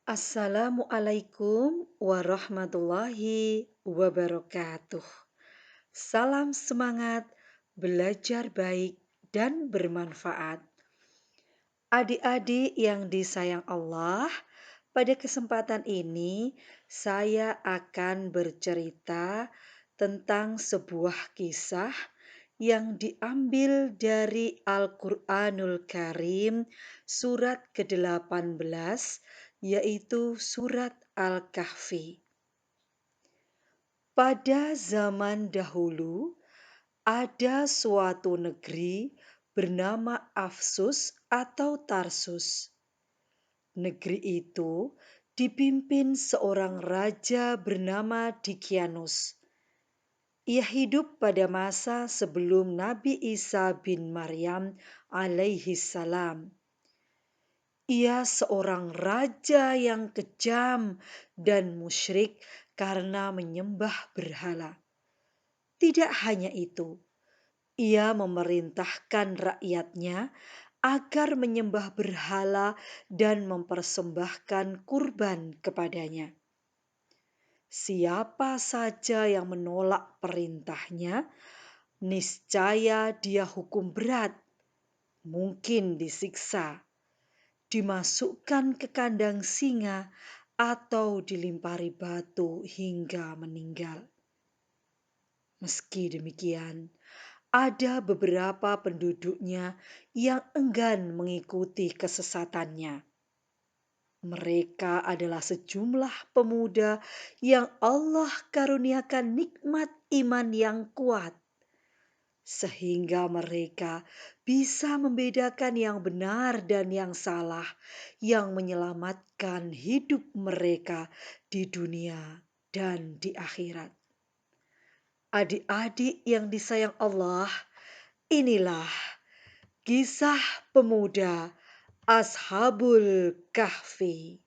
Assalamualaikum warahmatullahi wabarakatuh. Salam semangat, belajar baik dan bermanfaat. Adik-adik yang disayang Allah, pada kesempatan ini saya akan bercerita tentang sebuah kisah yang diambil dari Al-Quranul Karim surat ke-18, yaitu surat Al-Kahfi. Pada zaman dahulu, ada suatu negeri bernama Afsus atau Tarsus. Negeri itu dipimpin seorang raja bernama Dikianus. Ia hidup pada masa sebelum Nabi Isa bin Maryam alaihi salam. Ia seorang raja yang kejam dan musyrik karena menyembah berhala. Tidak hanya itu, ia memerintahkan rakyatnya agar menyembah berhala dan mempersembahkan kurban kepadanya. Siapa saja yang menolak perintahnya, niscaya dia hukum berat, mungkin disiksa, dimasukkan ke kandang singa, atau dilempari batu hingga meninggal. Meski demikian, ada beberapa penduduknya yang enggan mengikuti kesesatannya. Mereka adalah sejumlah pemuda yang Allah karuniakan nikmat iman yang kuat, sehingga mereka bisa membedakan yang benar dan yang salah, yang menyelamatkan hidup mereka di dunia dan di akhirat. Adik-adik yang disayang Allah, inilah kisah pemuda Ashabul Kahfi.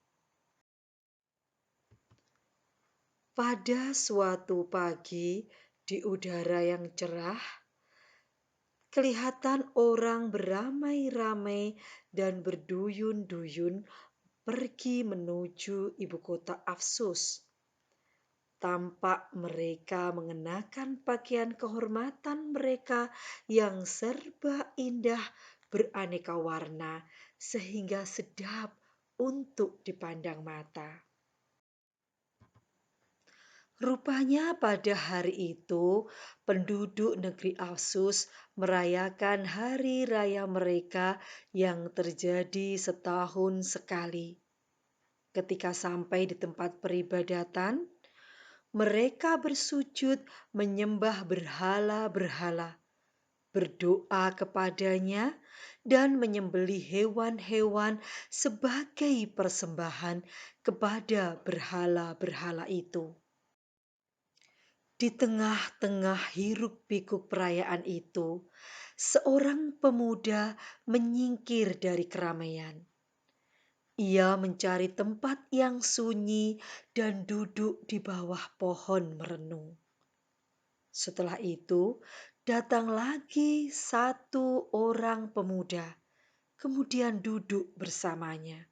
Pada suatu pagi di udara yang cerah, kelihatan orang beramai-ramai dan berduyun-duyun pergi menuju ibu kota Afsus. Tampak mereka mengenakan pakaian kehormatan mereka yang serba indah beraneka warna sehingga sedap untuk dipandang mata. Rupanya pada hari itu, penduduk negeri Afsus merayakan hari raya mereka yang terjadi setahun sekali. Ketika sampai di tempat peribadatan, mereka bersujud menyembah berhala-berhala, berdoa kepadanya, dan menyembelih hewan-hewan sebagai persembahan kepada berhala-berhala itu. Di tengah-tengah hiruk-pikuk perayaan itu, seorang pemuda menyingkir dari keramaian. Ia mencari tempat yang sunyi dan duduk di bawah pohon merenung. Setelah itu, datang lagi satu orang pemuda, kemudian duduk bersamanya.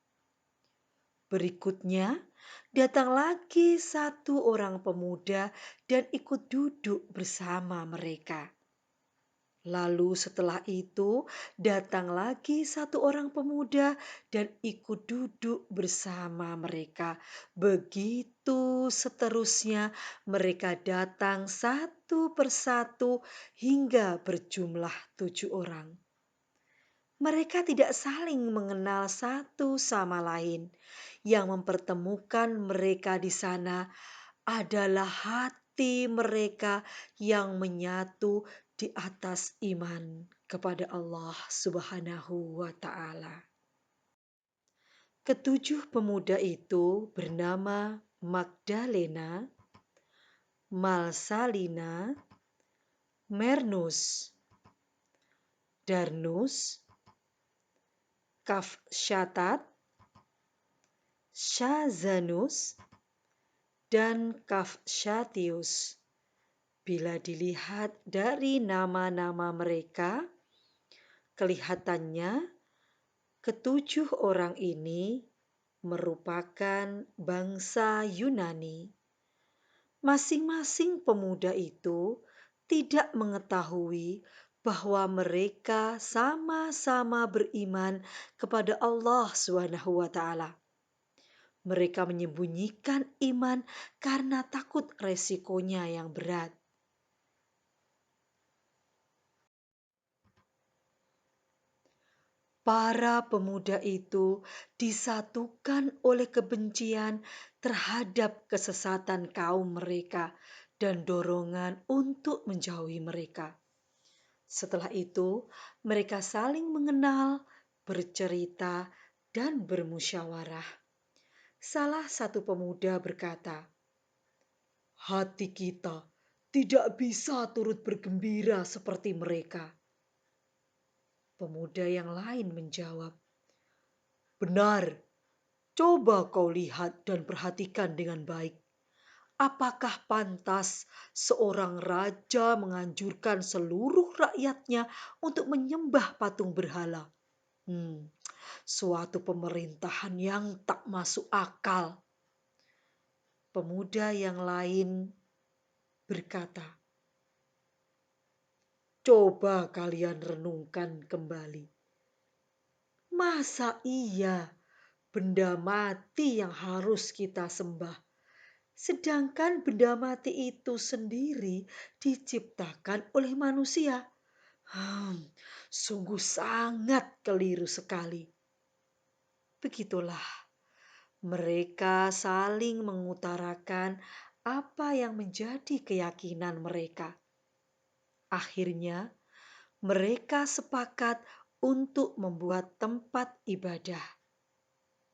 Berikutnya, datang lagi satu orang pemuda dan ikut duduk bersama mereka. Lalu setelah itu, datang lagi satu orang pemuda dan ikut duduk bersama mereka. Begitu seterusnya, mereka datang satu persatu hingga berjumlah 7 orang. Mereka tidak saling mengenal satu sama lain. Yang mempertemukan mereka di sana adalah hati mereka yang menyatu di atas iman kepada Allah Subhanahu wa Ta'ala. Ketujuh pemuda itu bernama Magdalena, Malsalina, Mernus, Darnus, Kafshatat, Shazanus, dan Kafshatius. Bila dilihat dari nama-nama mereka, kelihatannya ketujuh orang ini merupakan bangsa Yunani. Masing-masing pemuda itu tidak mengetahui bahwa mereka sama-sama beriman kepada Allah Subhanahu wa Ta'ala. Mereka menyembunyikan iman karena takut resikonya yang berat. Para pemuda itu disatukan oleh kebencian terhadap kesesatan kaum mereka dan dorongan untuk menjauhi mereka. Setelah itu, mereka saling mengenal, bercerita, dan bermusyawarah. Salah satu pemuda berkata, "Hati kita tidak bisa turut bergembira seperti mereka." Pemuda yang lain menjawab, "Benar, coba kau lihat dan perhatikan dengan baik. Apakah pantas seorang raja menganjurkan seluruh rakyatnya untuk menyembah patung berhala? Suatu pemerintahan yang tak masuk akal." Pemuda yang lain berkata, "Coba kalian renungkan kembali. Masa iya benda mati yang harus kita sembah? Sedangkan benda mati itu sendiri diciptakan oleh manusia. Sungguh sangat keliru sekali." Begitulah mereka saling mengutarakan apa yang menjadi keyakinan mereka. Akhirnya, mereka sepakat untuk membuat tempat ibadah.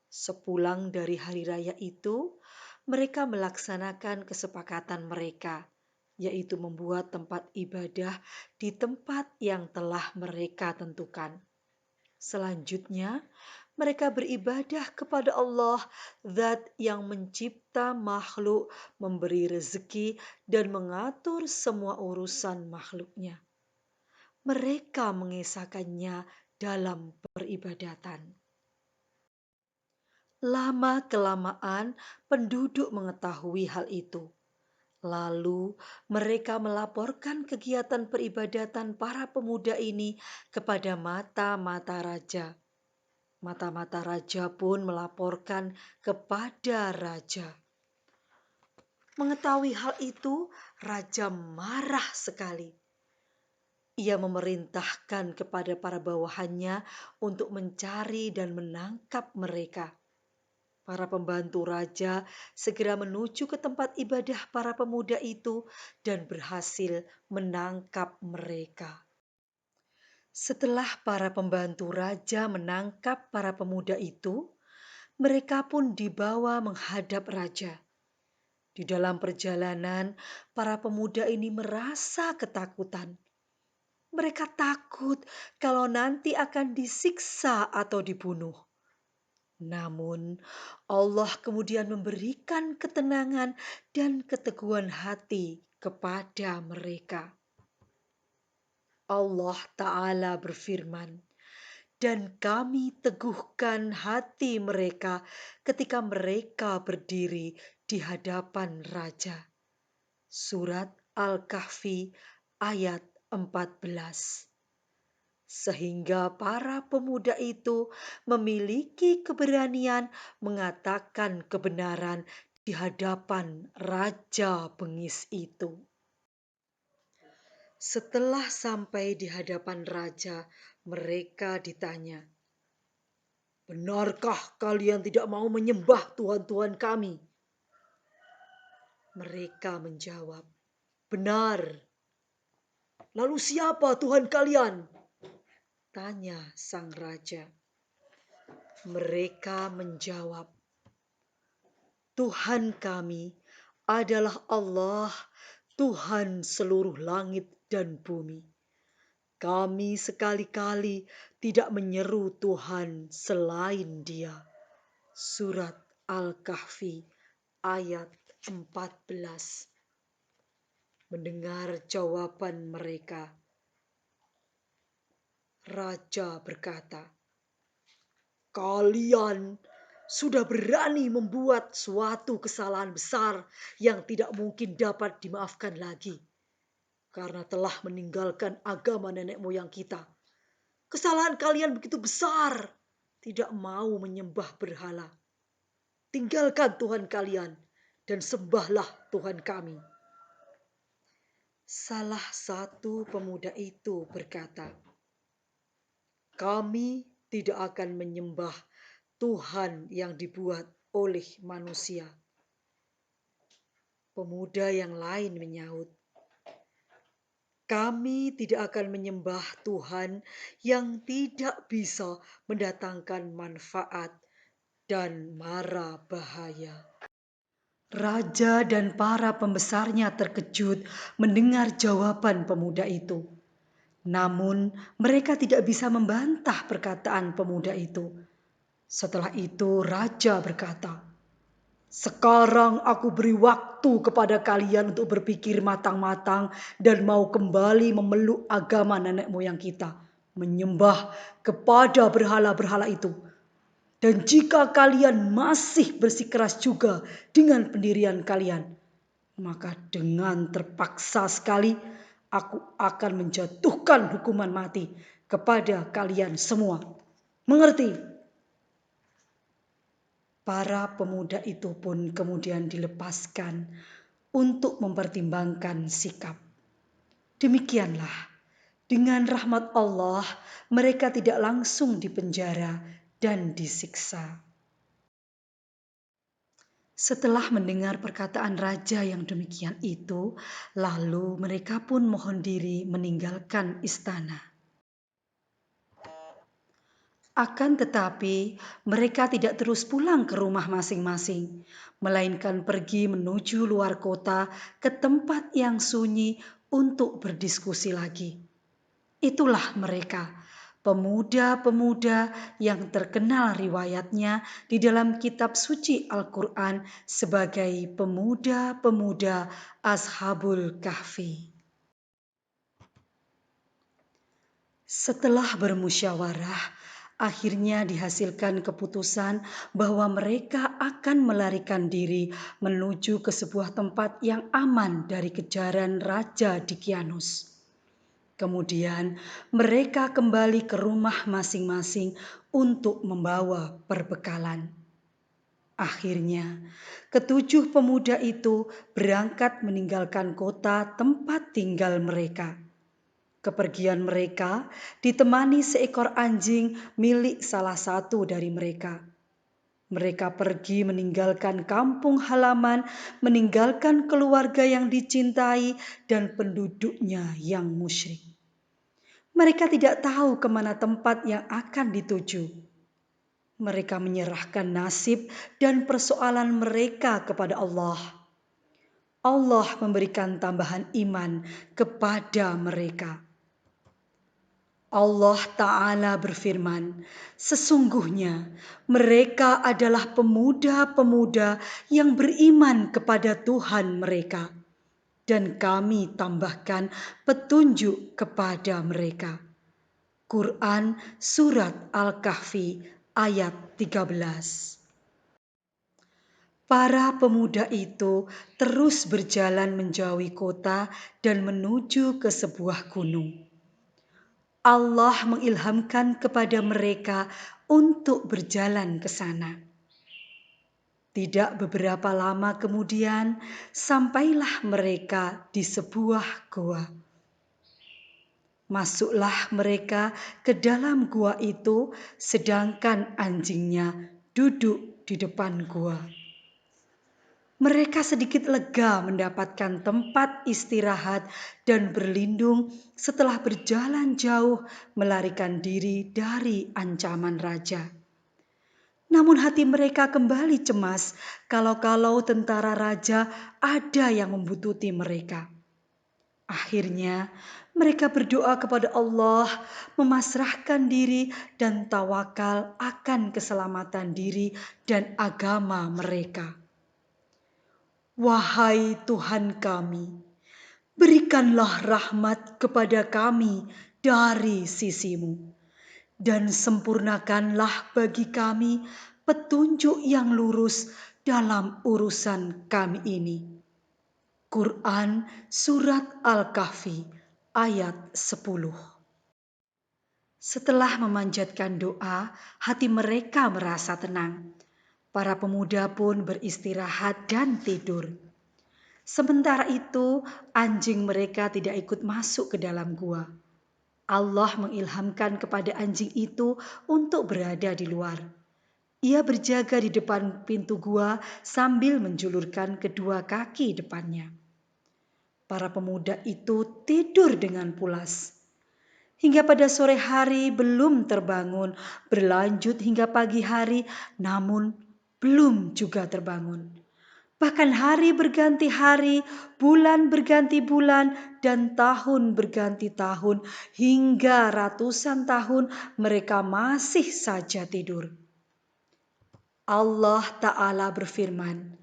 Sepulang dari hari raya itu, mereka melaksanakan kesepakatan mereka, yaitu membuat tempat ibadah di tempat yang telah mereka tentukan. Selanjutnya, mereka beribadah kepada Allah, Zat yang mencipta makhluk, memberi rezeki, dan mengatur semua urusan makhluknya. Mereka mengesahkannya dalam peribadatan. Lama-kelamaan penduduk mengetahui hal itu. Lalu mereka melaporkan kegiatan peribadatan para pemuda ini kepada mata-mata raja. Mata-mata raja pun melaporkan kepada raja. Mengetahui hal itu, raja marah sekali. Ia memerintahkan kepada para bawahannya untuk mencari dan menangkap mereka. Para pembantu raja segera menuju ke tempat ibadah para pemuda itu dan berhasil menangkap mereka. Setelah para pembantu raja menangkap para pemuda itu, mereka pun dibawa menghadap raja. Di dalam perjalanan, para pemuda ini merasa ketakutan. Mereka takut kalau nanti akan disiksa atau dibunuh. Namun, Allah kemudian memberikan ketenangan dan keteguhan hati kepada mereka. Allah Ta'ala berfirman, "Dan kami teguhkan hati mereka ketika mereka berdiri di hadapan raja." Surat Al-Kahfi ayat 14. Sehingga para pemuda itu memiliki keberanian mengatakan kebenaran di hadapan raja bengis itu. Setelah sampai di hadapan raja, mereka ditanya, "Benarkah kalian tidak mau menyembah tuhan-tuhan kami?" Mereka menjawab, "Benar." "Lalu siapa Tuhan kalian?" tanya sang raja. Mereka menjawab, "Tuhan kami adalah Allah, Tuhan seluruh langit dan bumi. Kami sekali-kali tidak menyeru Tuhan selain Dia." Surat Al-Kahfi ayat 14. Mendengar jawaban mereka, raja berkata, "Kalian sudah berani membuat suatu kesalahan besar yang tidak mungkin dapat dimaafkan lagi karena telah meninggalkan agama nenek moyang kita. Kesalahan kalian begitu besar, tidak mau menyembah berhala. Tinggalkan Tuhan kalian dan sembahlah Tuhan kami. Salah satu pemuda itu berkata, kami tidak akan menyembah Tuhan yang dibuat oleh manusia. Pemuda yang lain menyaut, kami tidak akan menyembah Tuhan yang tidak bisa mendatangkan manfaat dan mara bahaya. Raja dan para pembesarnya terkejut mendengar jawaban pemuda itu. Namun mereka tidak bisa membantah perkataan pemuda itu. Setelah itu raja berkata, sekarang aku beri waktu kepada kalian untuk berpikir matang-matang dan mau kembali memeluk agama nenek moyang kita, menyembah kepada berhala-berhala itu. Dan jika kalian masih bersikeras juga dengan pendirian kalian, maka dengan terpaksa sekali aku akan menjatuhkan hukuman mati kepada kalian semua. Mengerti? Para pemuda itu pun kemudian dilepaskan untuk mempertimbangkan sikap. Demikianlah, dengan rahmat Allah, mereka tidak langsung dipenjara dan disiksa. Setelah mendengar perkataan raja yang demikian itu, lalu mereka pun mohon diri meninggalkan istana. Akan tetapi, mereka tidak terus pulang ke rumah masing-masing, melainkan pergi menuju luar kota ke tempat yang sunyi untuk berdiskusi lagi. Itulah mereka, pemuda-pemuda yang terkenal riwayatnya di dalam kitab suci Al-Quran sebagai pemuda-pemuda Ashabul Kahfi. Setelah bermusyawarah, akhirnya dihasilkan keputusan bahwa mereka akan melarikan diri menuju ke sebuah tempat yang aman dari kejaran Raja Dikianus. Kemudian mereka kembali ke rumah masing-masing untuk membawa perbekalan. Akhirnya, ketujuh pemuda itu berangkat meninggalkan kota tempat tinggal mereka. Kepergian mereka ditemani seekor anjing milik salah satu dari mereka. Mereka pergi meninggalkan kampung halaman, meninggalkan keluarga yang dicintai dan penduduknya yang musyrik. Mereka tidak tahu kemana tempat yang akan dituju. Mereka menyerahkan nasib dan persoalan mereka kepada Allah. Allah memberikan tambahan iman kepada mereka. Allah Ta'ala berfirman, sesungguhnya mereka adalah pemuda-pemuda yang beriman kepada Tuhan mereka. Dan kami tambahkan petunjuk kepada mereka. Quran Surat Al-Kahfi ayat 13. Para pemuda itu terus berjalan menjauhi kota dan menuju ke sebuah gunung. Allah mengilhamkan kepada mereka untuk berjalan ke sana. Tidak beberapa lama kemudian, sampailah mereka di sebuah gua. Masuklah mereka ke dalam gua itu, sedangkan anjingnya duduk di depan gua. Mereka sedikit lega mendapatkan tempat istirahat dan berlindung setelah berjalan jauh melarikan diri dari ancaman raja. Namun hati mereka kembali cemas kalau-kalau tentara raja ada yang membuntuti mereka. Akhirnya mereka berdoa kepada Allah, memasrahkan diri dan tawakal akan keselamatan diri dan agama mereka. Wahai Tuhan kami, berikanlah rahmat kepada kami dari sisi-Mu, dan sempurnakanlah bagi kami petunjuk yang lurus dalam urusan kami ini. Quran Surat Al-Kahfi ayat 10. Setelah memanjatkan doa, hati mereka merasa tenang. Para pemuda pun beristirahat dan tidur. Sementara itu, anjing mereka tidak ikut masuk ke dalam gua. Allah mengilhamkan kepada anjing itu untuk berada di luar. Ia berjaga di depan pintu gua sambil menjulurkan kedua kaki depannya. Para pemuda itu tidur dengan pulas. Hingga pada sore hari belum terbangun, berlanjut hingga pagi hari, namun belum juga terbangun. Bahkan hari berganti hari, bulan berganti bulan, dan tahun berganti tahun, hingga ratusan tahun mereka masih saja tidur. Allah Ta'ala berfirman,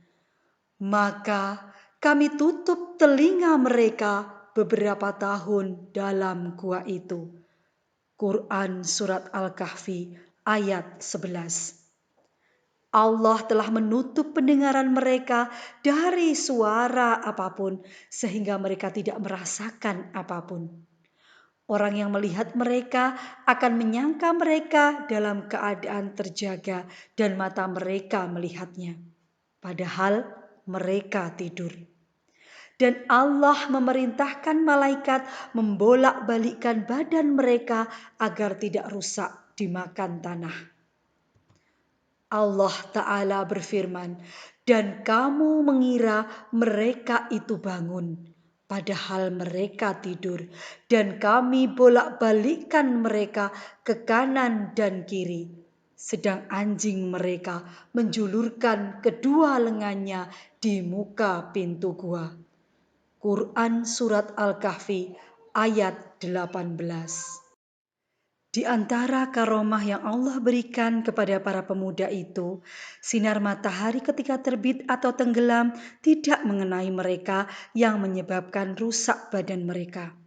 maka kami tutup telinga mereka beberapa tahun dalam gua itu. Quran Surat Al-Kahfi ayat 11. Allah telah menutup pendengaran mereka dari suara apapun sehingga mereka tidak merasakan apapun. Orang yang melihat mereka akan menyangka mereka dalam keadaan terjaga dan mata mereka melihatnya. Padahal mereka tidur. Dan Allah memerintahkan malaikat membolak-balikkan badan mereka agar tidak rusak dimakan tanah. Allah Ta'ala berfirman, dan kamu mengira mereka itu bangun, padahal mereka tidur, dan kami bolak-balikkan mereka ke kanan dan kiri, sedang anjing mereka menjulurkan kedua lengannya di muka pintu gua. Quran Surat Al-Kahfi ayat 18. Di antara karomah yang Allah berikan kepada para pemuda itu, sinar matahari ketika terbit atau tenggelam tidak mengenai mereka yang menyebabkan rusak badan mereka.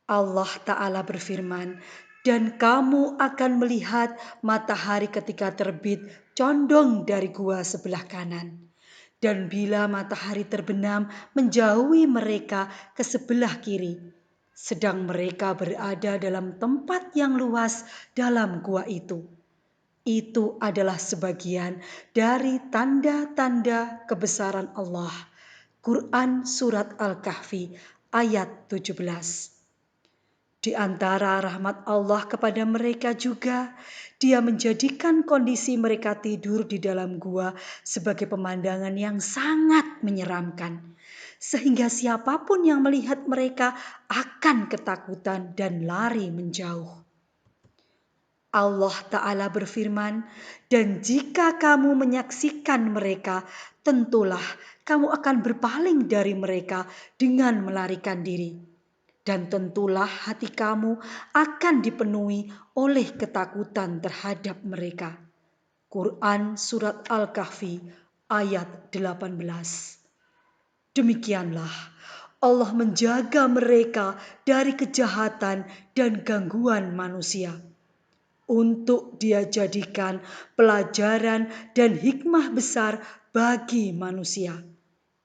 Allah Ta'ala berfirman, dan kamu akan melihat matahari ketika terbit condong dari gua sebelah kanan. Dan bila matahari terbenam menjauhi mereka ke sebelah kiri, sedang mereka berada dalam tempat yang luas dalam gua itu. Itu adalah sebagian dari tanda-tanda kebesaran Allah. Quran Surat Al-Kahfi ayat 17. Di antara rahmat Allah kepada mereka juga, Dia menjadikan kondisi mereka tidur di dalam gua sebagai pemandangan yang sangat menyeramkan. Sehingga siapapun yang melihat mereka akan ketakutan dan lari menjauh. Allah Ta'ala berfirman, dan jika kamu menyaksikan mereka, tentulah kamu akan berpaling dari mereka dengan melarikan diri. Dan tentulah hati kamu akan dipenuhi oleh ketakutan terhadap mereka. Quran Surat Al-Kahfi ayat 18. Demikianlah Allah menjaga mereka dari kejahatan dan gangguan manusia, untuk Dia jadikan pelajaran dan hikmah besar bagi manusia.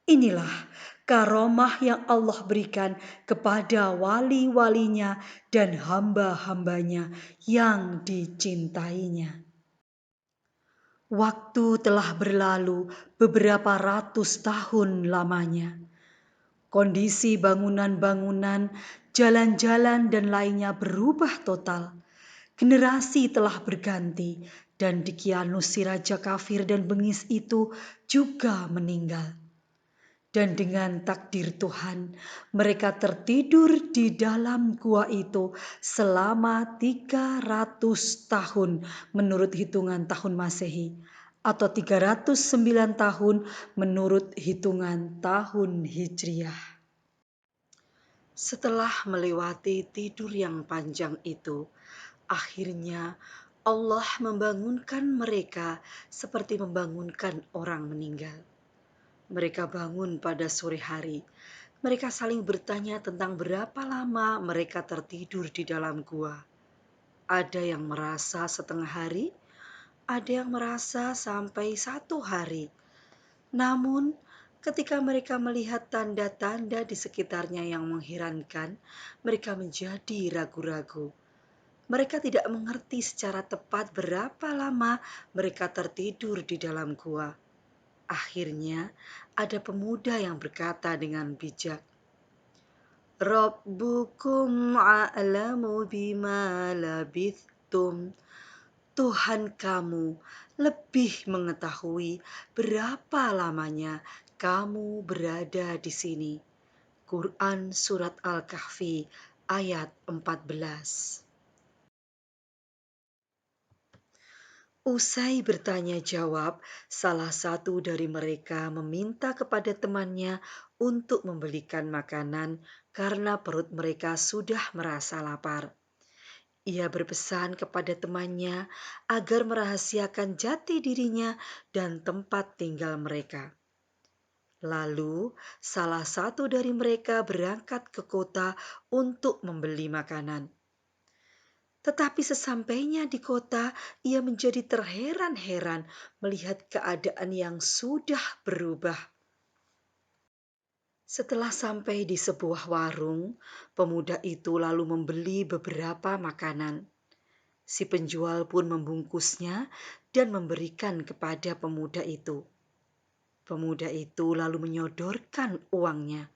Inilah karomah yang Allah berikan kepada wali-walinya dan hamba-hambanya yang dicintainya. Waktu telah berlalu beberapa ratus tahun lamanya. Kondisi bangunan-bangunan, jalan-jalan dan lainnya berubah total. Generasi telah berganti dan Dqianus si raja kafir dan bengis itu juga meninggal. Dan dengan takdir Tuhan, mereka tertidur di dalam gua itu selama 300 tahun menurut hitungan tahun Masehi, atau 309 tahun menurut hitungan tahun Hijriah. Setelah melewati tidur yang panjang itu, akhirnya Allah membangunkan mereka seperti membangunkan orang meninggal. Mereka bangun pada sore hari. Mereka saling bertanya tentang berapa lama mereka tertidur di dalam gua. Ada yang merasa setengah hari, ada yang merasa sampai 1 hari. Namun, ketika mereka melihat tanda-tanda di sekitarnya yang mengherankan, mereka menjadi ragu-ragu. Mereka tidak mengerti secara tepat berapa lama mereka tertidur di dalam gua. Akhirnya, ada pemuda yang berkata dengan bijak, Rabbukum a'lamu bima labithtum. Tuhan kamu lebih mengetahui berapa lamanya kamu berada di sini. Quran Surat Al-Kahfi ayat 14. Usai bertanya jawab, salah satu dari mereka meminta kepada temannya untuk membelikan makanan karena perut mereka sudah merasa lapar. Ia berpesan kepada temannya agar merahasiakan jati dirinya dan tempat tinggal mereka. Lalu, salah satu dari mereka berangkat ke kota untuk membeli makanan. Tetapi sesampainya di kota, ia menjadi terheran-heran melihat keadaan yang sudah berubah. Setelah sampai di sebuah warung, pemuda itu lalu membeli beberapa makanan. Si penjual pun membungkusnya dan memberikan kepada pemuda itu. Pemuda itu lalu menyodorkan uangnya.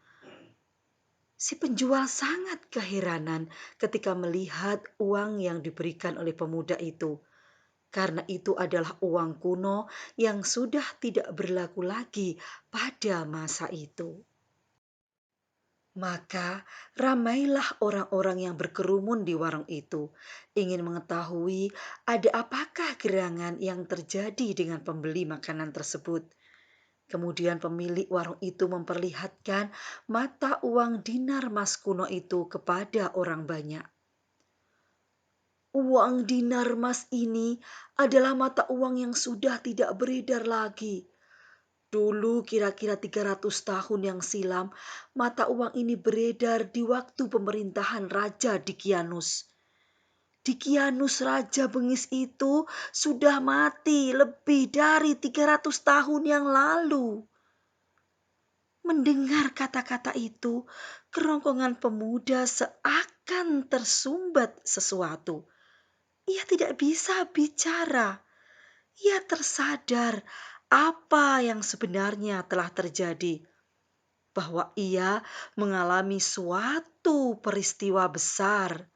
Si penjual sangat keheranan ketika melihat uang yang diberikan oleh pemuda itu, karena itu adalah uang kuno yang sudah tidak berlaku lagi pada masa itu. Maka ramailah orang-orang yang berkerumun di warung itu, ingin mengetahui ada apakah gerangan yang terjadi dengan pembeli makanan tersebut. Kemudian pemilik warung itu memperlihatkan mata uang dinar mas kuno itu kepada orang banyak. Uang dinar mas ini adalah mata uang yang sudah tidak beredar lagi. Dulu kira-kira 300 tahun yang silam, mata uang ini beredar di waktu pemerintahan Raja Dikianus. Dikianus Raja Bengis itu sudah mati lebih dari 300 tahun yang lalu. Mendengar kata-kata itu, kerongkongan pemuda seakan tersumbat sesuatu. Ia tidak bisa bicara. Ia tersadar apa yang sebenarnya telah terjadi, bahwa ia mengalami suatu peristiwa besar.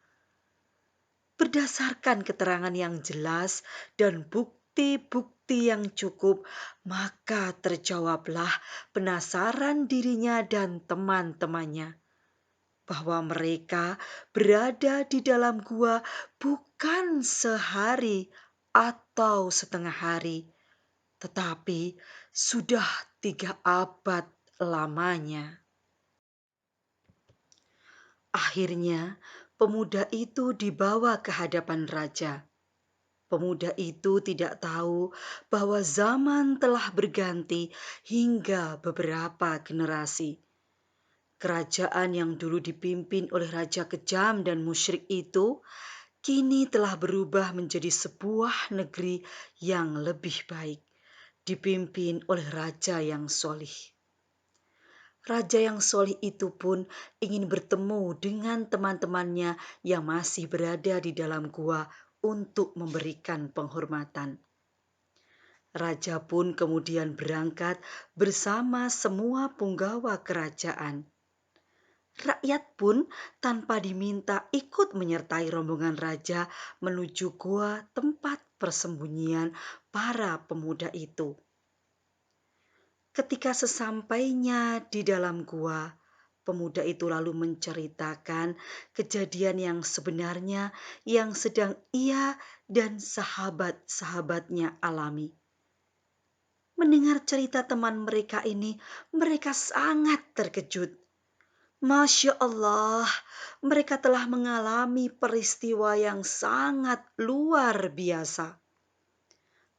Berdasarkan keterangan yang jelas dan bukti-bukti yang cukup, maka terjawablah penasaran dirinya dan teman-temannya bahwa mereka berada di dalam gua bukan sehari atau setengah hari, tetapi sudah 3 abad lamanya. Akhirnya, pemuda itu dibawa ke hadapan raja. Pemuda itu tidak tahu bahwa zaman telah berganti hingga beberapa generasi. Kerajaan yang dulu dipimpin oleh raja kejam dan musyrik itu kini telah berubah menjadi sebuah negeri yang lebih baik, dipimpin oleh raja yang solih. Raja yang solih itu pun ingin bertemu dengan teman-temannya yang masih berada di dalam gua untuk memberikan penghormatan. Raja pun kemudian berangkat bersama semua punggawa kerajaan. Rakyat pun tanpa diminta ikut menyertai rombongan raja menuju gua tempat persembunyian para pemuda itu. Ketika sesampainya di dalam gua, pemuda itu lalu menceritakan kejadian yang sebenarnya yang sedang ia dan sahabat-sahabatnya alami. Mendengar cerita teman mereka ini, mereka sangat terkejut. Masya Allah, mereka telah mengalami peristiwa yang sangat luar biasa.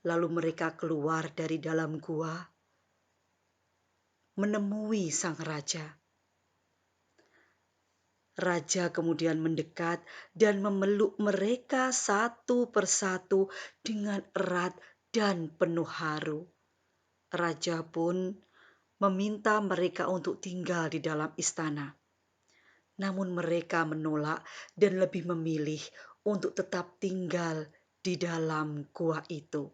Lalu mereka keluar dari dalam gua, menemui sang raja. Raja kemudian mendekat dan memeluk mereka satu persatu dengan erat dan penuh haru. Raja pun meminta mereka untuk tinggal di dalam istana. Namun mereka menolak dan lebih memilih untuk tetap tinggal di dalam gua itu.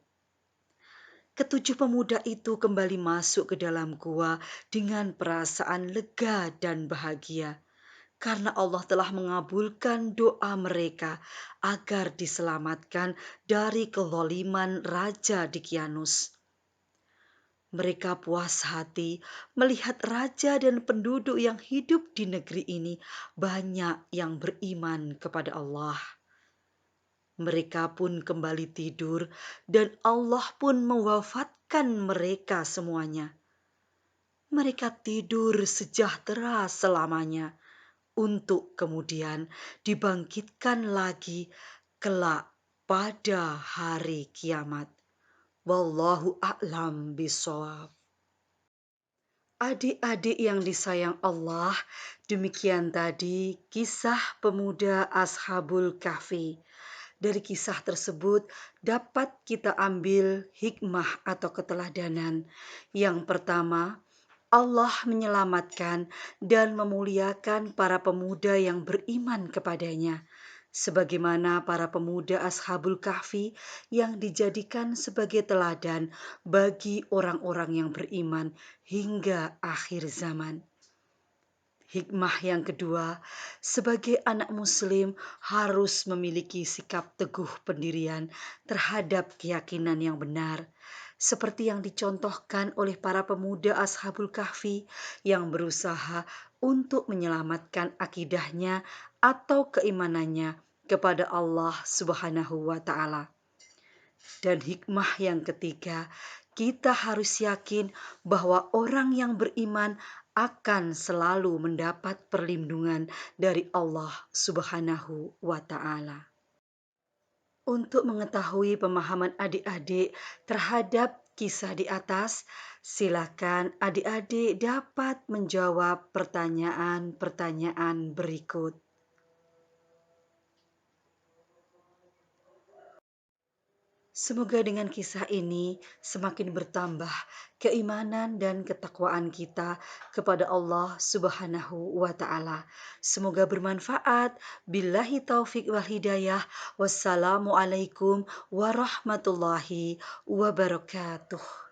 Ketujuh pemuda itu kembali masuk ke dalam gua dengan perasaan lega dan bahagia, karena Allah telah mengabulkan doa mereka agar diselamatkan dari kezaliman Raja Dkianus. Mereka puas hati melihat raja dan penduduk yang hidup di negeri ini banyak yang beriman kepada Allah. Mereka pun kembali tidur dan Allah pun mewafatkan mereka semuanya. Mereka tidur sejahtera selamanya untuk kemudian dibangkitkan lagi kelak pada hari kiamat. Wallahu a'lam bishawab. Adik-adik yang disayang Allah, demikian tadi kisah pemuda Ashabul Kahfi. Dari kisah tersebut dapat kita ambil hikmah atau keteladanan. Yang pertama, Allah menyelamatkan dan memuliakan para pemuda yang beriman kepadanya, sebagaimana para pemuda Ashabul Kahfi yang dijadikan sebagai teladan bagi orang-orang yang beriman hingga akhir zaman. Hikmah yang kedua, sebagai anak muslim harus memiliki sikap teguh pendirian terhadap keyakinan yang benar, seperti yang dicontohkan oleh para pemuda Ashabul Kahfi yang berusaha untuk menyelamatkan akidahnya atau keimanannya kepada Allah Subhanahu wa Ta'ala. Dan hikmah yang ketiga, kita harus yakin bahwa orang yang beriman akan selalu mendapat perlindungan dari Allah Subhanahu wa Ta'ala. Untuk mengetahui pemahaman adik-adik terhadap kisah di atas, silakan adik-adik dapat menjawab pertanyaan-pertanyaan berikut. Semoga dengan kisah ini semakin bertambah keimanan dan ketakwaan kita kepada Allah Subhanahu wa Ta'ala. Semoga bermanfaat. Billahi taufik wal hidayah. Wassalamualaikum warahmatullahi wabarakatuh.